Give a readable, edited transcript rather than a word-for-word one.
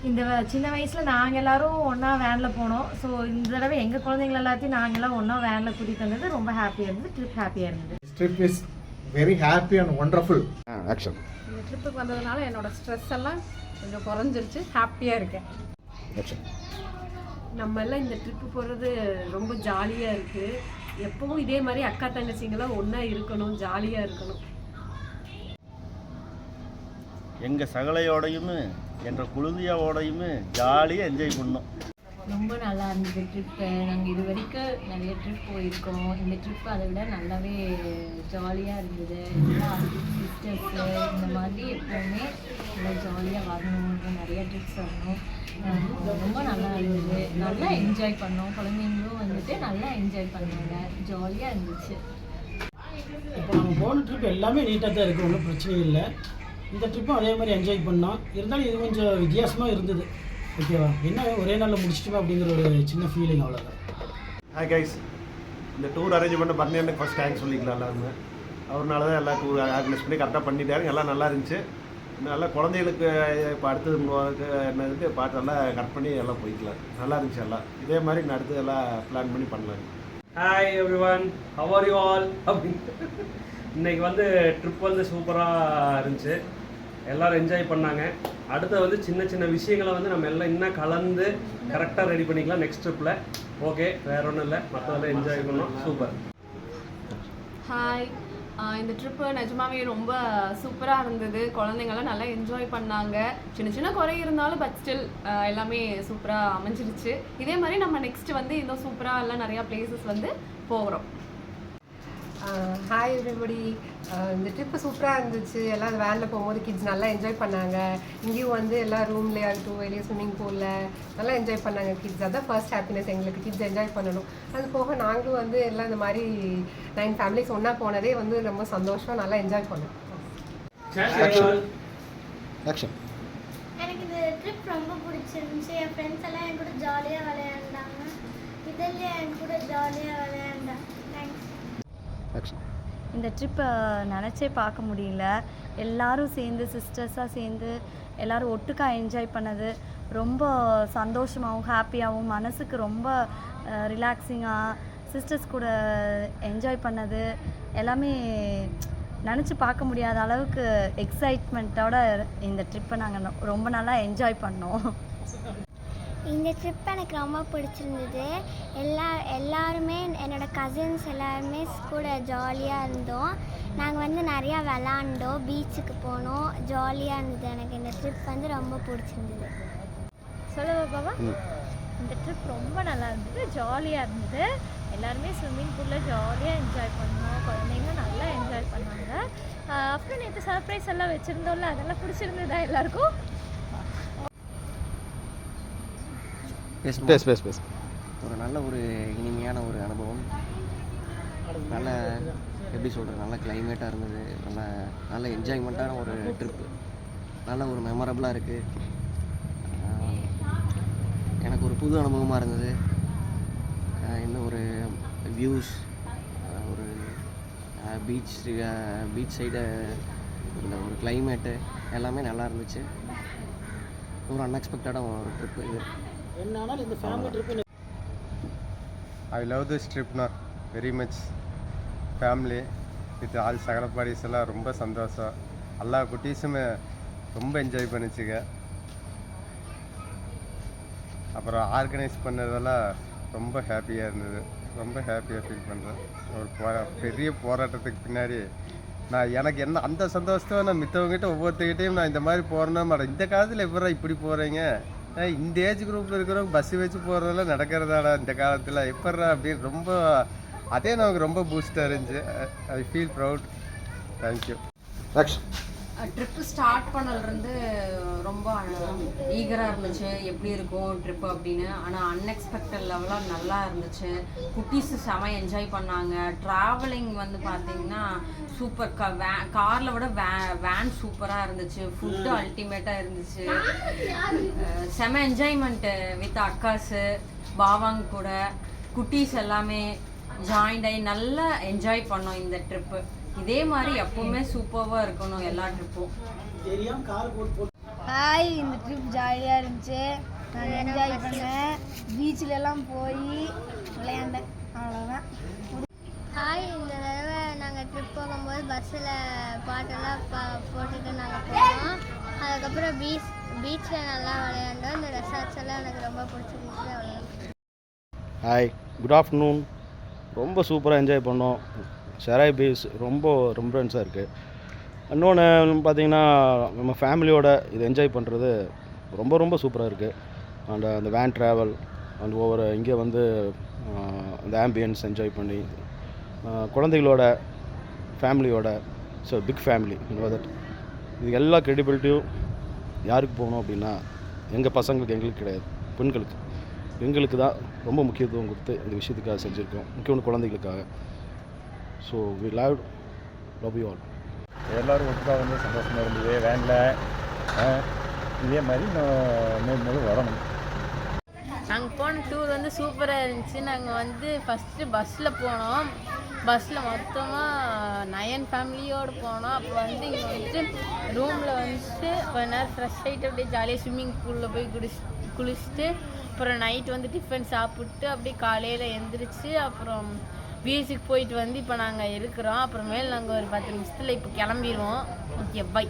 இந்த சின்ன வயசில் நாங்கள் எல்லோரும் ஒன்றா வேனில் போனோம். ஸோ இந்த தடவை எங்கள் குழந்தைங்கள எல்லாத்தையும் நாங்கள் எல்லாம் ஒன்றா வேனில் கூட்டிகிட்டு வந்தது ரொம்ப ஹாப்பியாக இருந்தது. ட்ரிப் ஹாப்பியாக இருந்தது. Trip is very happy and wonderful. Action. இந்த ட்ரிப்புக்கு வந்ததுனால என்னோட ஸ்ட்ரெஸ் எல்லாம் கொஞ்சம் குறைஞ்சிருச்சு. ஹாப்பியாக இருக்கேன். ஆக்ஷன். நம்ம எல்லாம் இந்த ட்ரிப்பு போகிறது ரொம்ப ஜாலியாக இருக்குது. எப்பவும் இதே மாதிரி அக்கா தங்கச்சிங்கெல்லாம் ஒன்றா இருக்கணும், ஜாலியாக இருக்கணும். எங்கள் சகலையோடையும் என்ற குழந்தையோடையும் ஜாலியாக என்ஜாய் பண்ணோம். ரொம்ப நல்லா இருந்தது ட்ரிப்பு. நாங்கள் இது வரைக்கும் நிறைய ட்ரிப் போயிருக்கோம். இந்த ட்ரிப்பு அதை விட நல்லாவே ஜாலியாக இருந்தது. எல்லா சிஸ்டர்ஸு இந்த மாதிரி எப்போவுமே நல்லா ஜாலியாக வரணும், நிறைய ட்ரிப்ஸ் வரணும். ரொம்ப நல்லா இருந்தது. நல்லா என்ஜாய் பண்ணோம். குழந்தைங்களும் வந்துட்டு நல்லா என்ஜாய் பண்ணாங்க. ஜாலியாக இருந்துச்சு. இப்போ நம்ம போன ட்ரிப் எல்லாமே நீட்டாக தான் இருக்குது, ஒன்றும் பிரச்சனை இல்லை. இந்த ட்ரிப்பும் அதே மாதிரி என்ஜாய் பண்ணோம். இருந்தாலும் இது கொஞ்சம் வித்தியாசமாக இருந்தது. ஓகேவா, என்ன ஒரே நாளில் முடிச்சிட்டுமா அப்படிங்கிற ஒரு சின்ன ஃபீலிங், அவ்வளோதான். ஹாய் கைஸ், இந்த டூர் அரேஞ்ச் பண்ண பர்னியானுக்கு ஃபஸ்ட் தேங்க்ஸ் சொல்லிக்கலாம் எல்லாருமே. அவர்னால தான் எல்லா டூர் ஆர்கனைஸ் பண்ணி கரெக்டாக பண்ணிட்டாரு. எல்லாம் நல்லா இருந்துச்சு. நல்லா குழந்தைகளுக்கு இப்போ அடுத்தது என்னது பார்த்து நல்லா கட் பண்ணி எல்லாம் போய்க்கலாம். நல்லா இருந்துச்சு. எல்லாம் இதே மாதிரி நான் அடுத்து எல்லாம் பிளான் பண்ணி பண்ணலாம். Hi everyone, how are you all அப்படின்னு. இன்றைக்கி வந்து ட்ரிப் வந்து சூப்பராக இருந்துச்சு. எல்லோரும் என்ஜாய் பண்ணாங்க. அடுத்து வந்து சின்ன சின்ன விஷயங்களை வந்து நம்ம எல்லாம் இன்னும் கலந்து கரெக்டாக ரெடி பண்ணிக்கலாம் நெக்ஸ்ட் ட்ரிப்பில். ஓகே, வேறு ஒன்றும் இல்லை, மற்றதெல்லாம் என்ஜாய் பண்ணோம். சூப்பர். ஹாய், இந்த ட்ரிப்பு நிஜமாவே ரொம்ப சூப்பராக இருந்தது. குழந்தைங்கள்லாம் நல்லா என்ஜாய் பண்ணாங்க. சின்ன சின்ன குறை இருந்தாலும் பட் ஸ்டில் எல்லாமே சூப்பராக அமைஞ்சிருச்சு. இதே மாதிரி நம்ம நெக்ஸ்ட் வந்து இன்னும் சூப்பராக எல்லாம் நிறையா பிளேசஸ் வந்து போகிறோம். Hi everybody. இந்த ட்ரிப்பு சூப்பராக இருந்துச்சு. எல்லாம் வேனில் போகும்போது கிட்ஸ் நல்லா என்ஜாய் பண்ணாங்க. இங்கேயும் வந்து எல்லாம் ரூம்லேயே ஆகட்டும், வெளியே ஸ்விம்மிங் பூலில் நல்லா என்ஜாய் பண்ணாங்க கிட்ஸ். அதுதான் ஃபர்ஸ்ட் ஹாப்பினஸ் எங்களுக்கு, கிட்ஸ் என்ஜாய் பண்ணணும். அது போக நாங்களும் வந்து எல்லாம் இந்த மாதிரி 9 ஃபேமிலிஸ் ஒன்றா போனதே வந்து ரொம்ப சந்தோஷம். நல்லா என்ஜாய் பண்ணோம். ஆக்ஷன். எனக்கு இந்த ட்ரிப் ரொம்ப பிடிச்சிருந்துச்சு. என் ஃப்ரெண்ட்ஸ் எல்லாம் என் கூட ஜாலியாக விளையாண்டாங்க. இதெல்லாம் என் கூட ஜாலியாக விளையாண்டாங்க. தேங்க்ஸ். ஆக்ஷன். இந்த ட்ரிப்பை நினச்சே பார்க்க முடியல. எல்லோரும் சேர்ந்து சிஸ்டர்ஸாக சேர்ந்து எல்லோரும் ஒட்டுக்கா என்ஜாய் பண்ணது ரொம்ப சந்தோஷமாகவும் ஹாப்பியாகவும் மனசுக்கு ரொம்ப ரிலாக்ஸிங்காக சிஸ்டர்ஸ் கூட என்ஜாய் பண்ணது எல்லாமே நினச்சி பார்க்க முடியாத அளவுக்கு எக்ஸைட்மெண்ட்டோட இந்த ட்ரிப்பை நாங்கள் ரொம்ப நல்லா என்ஜாய் பண்ணோம். இந்த ட்ரிப் எனக்கு ரொம்ப பிடிச்சிருந்தது. எல்லாருமே என்னோடய கசின்ஸ் எல்லாருமே கூட ஜாலியாக இருந்தோம். நாங்கள் வந்து நிறையா விளாண்டோம், பீச்சுக்கு போனோம், ஜாலியாக இருந்தது. எனக்கு இந்த ட்ரிப் வந்து ரொம்ப பிடிச்சிருந்தது. சொல்லுவா பாபா. இந்த ட்ரிப் ரொம்ப நல்லா இருந்தது, ஜாலியாக இருந்தது. எல்லாருமே ஸ்விம்மிங் பூலில் ஜாலியாக என்ஜாய் பண்ணோம். குழந்தைங்க நல்லா என்ஜாய் பண்ணாங்க. அப்புறம் நேற்று சர்ப்ரைஸ் எல்லாம் வச்சுருந்தோம்ல, அதெல்லாம் பிடிச்சிருந்ததா எல்லாருக்கும்? பேசு. ஒரு நல்ல ஒரு இனிமையான ஒரு அனுபவம். நல்ல எப்படி சொல்கிறது, நல்ல கிளைமேட்டாக இருந்தது. நல்ல என்ஜாய்மெண்ட்டான ஒரு ட்ரிப்பு. நல்ல ஒரு மெமரபுளாக இருக்குது. எனக்கு ஒரு புது அனுபவமாக இருந்தது. இன்னும் ஒரு வியூஸ், ஒரு பீச் சைடு இந்த ஒரு கிளைமேட்டு எல்லாமே நல்லா இருந்துச்சு. ஒரு அன்எக்ஸ்பெக்டடான ஒரு ட்ரிப்பு இது. என்னாலும் இந்த family trip I love this trip now very much. Family with all சகலப்பாடிஸ் எல்லாம் ரொம்ப சந்தோஷம். எல்லா குட்டீஸுமே ரொம்ப என்ஜாய் பண்ணிச்சுங்க. அப்புறம் ஆர்கனைஸ் பண்ணதெல்லாம் ரொம்ப ஹாப்பியாக இருந்தது. ரொம்ப ஹாப்பியாக ஃபீல் பண்ணுறேன். ஒரு பெரிய போராட்டத்துக்கு பின்னாடி எனக்கு என்ன அந்த சந்தோஷத்தை நான் மித்தவங்ககிட்ட ஒவ்வொருத்தர்கிட்டையும் நான் இந்த மாதிரி போகிறேன்னா மேடம் இந்த காலத்தில் எப்படா இப்படி போகிறீங்க, இந்த ஏஜ் குரூப்பில் இருக்கிறவங்க பஸ்ஸு வச்சு போகிறதெல்லாம் நடக்கிறதாடா இந்த காலத்தில் எப்பட்றா அப்படின்னு ரொம்ப அதே நமக்கு ரொம்ப பூஸ்டாக இருந்துச்சு. I feel proud. Thank you. Trip start பண்ணலேருந்து ரொம்ப ஈகராக இருந்துச்சு எப்படி இருக்கும் ட்ரிப்பு அப்படின்னு. ஆனால் அன்எக்ஸ்பெக்டட் லெவலாக நல்லா இருந்துச்சு. குட்டீஸு செம என்ஜாய் பண்ணாங்க. ட்ராவலிங் வந்து பார்த்திங்கன்னா சூப்பர். காரில் விட வேன் சூப்பராக இருந்துச்சு. ஃபுட்டு அல்டிமேட்டாக இருந்துச்சு. செம என்ஜாய்மெண்ட்டு வித் அக்காஸு பாவாங்க கூட. குட்டீஸ் எல்லாமே ஜாயிண்ட் ஆகி நல்லா என்ஜாய் பண்ணோம் இந்த ட்ரிப்பு. இதே மாதிரி எப்பவுமே சூப்பராக இருக்கணும் எல்லா ட்ரிப்பும். ஹாய், இந்த ட்ரிப் ஜாலியாக இருந்துச்சு. நான் என்ஜாய் பண்ணேன். பீச்சிலெல்லாம் போய் விளையாண்டேன். அவ்வளோதான். ஹாய், இந்த தடவை நாங்கள் ட்ரிப் போகும்போது பஸ்ஸில் பாட்டெல்லாம் போட்டுட்டு நாங்கள் போனோம். அதுக்கப்புறம் பீச்சில் நல்லா விளையாண்டோம். இந்த ரெசார்ட்ஸ் எல்லாம் எனக்கு ரொம்ப பிடிச்சிருந்துச்சு. அவ்வளோதான். Hi, good afternoon. ரொம்ப சூப்பராக என்ஜாய் பண்ணோம். செராய் பீச் ரொம்ப ரெம்பரன்ஸாக இருக்குது. இன்னொன்று பார்த்திங்கன்னா நம்ம ஃபேமிலியோட இது என்ஜாய் பண்ணுறது ரொம்ப ரொம்ப சூப்பராக இருக்குது. அண்ட் அந்த வேன் ட்ராவல் அண்ட் ஒவ்வொரு இங்கே வந்து அந்த ஆம்பியன்ஸ் என்ஜாய் பண்ணி குழந்தைகளோட ஃபேமிலியோட பிக் ஃபேமிலி தட் இது எல்லா கிரெடிபிலிட்டியும் யாருக்கு போகணும் அப்படின்னா எங்கள் பசங்களுக்கு, எங்களுக்கு கிடையாது, பெண்களுக்கு தான் ரொம்ப முக்கியத்துவம் கொடுத்து இந்த விஷயத்துக்காக செஞ்சுருக்கோம். முக்கியமான குழந்தைகளுக்காக. So we love you all. எல்லோரும் ஒட்டுக்காக வந்து சந்தோஷமாக இருந்தது. வேனில் இதே மாதிரி மேலும் வரணும். நாங்கள் போன டூர் வந்து சூப்பராக இருந்துச்சு. நாங்கள் வந்து ஃபஸ்ட்டு பஸ்ஸில் போனோம். பஸ்ஸில் மொத்தமாக 9 ஃபேமிலியோடு போனோம். அப்போ வந்து இங்கே வந்துட்டு ரூமில் வந்துட்டு கொஞ்ச நேரம் ஃப்ரெஷ் ஆகிட்டு அப்படியே ஜாலியாக ஸ்விம்மிங் பூலில் போய் குளிச்சுட்டு அப்புறம் நைட் வந்து டிஃபன் சாப்பிட்டு அப்படியே காலையில் எழுந்திரிச்சு அப்புறம் பீச்சுக்கு போயிட்டு வந்து இப்போ நாங்கள் இருக்கிறோம். அப்புறமேல் நாங்கள் ஒரு 10 நிமிஷத்தில் இப்போ கிளம்பிடுவோம். Okay, by.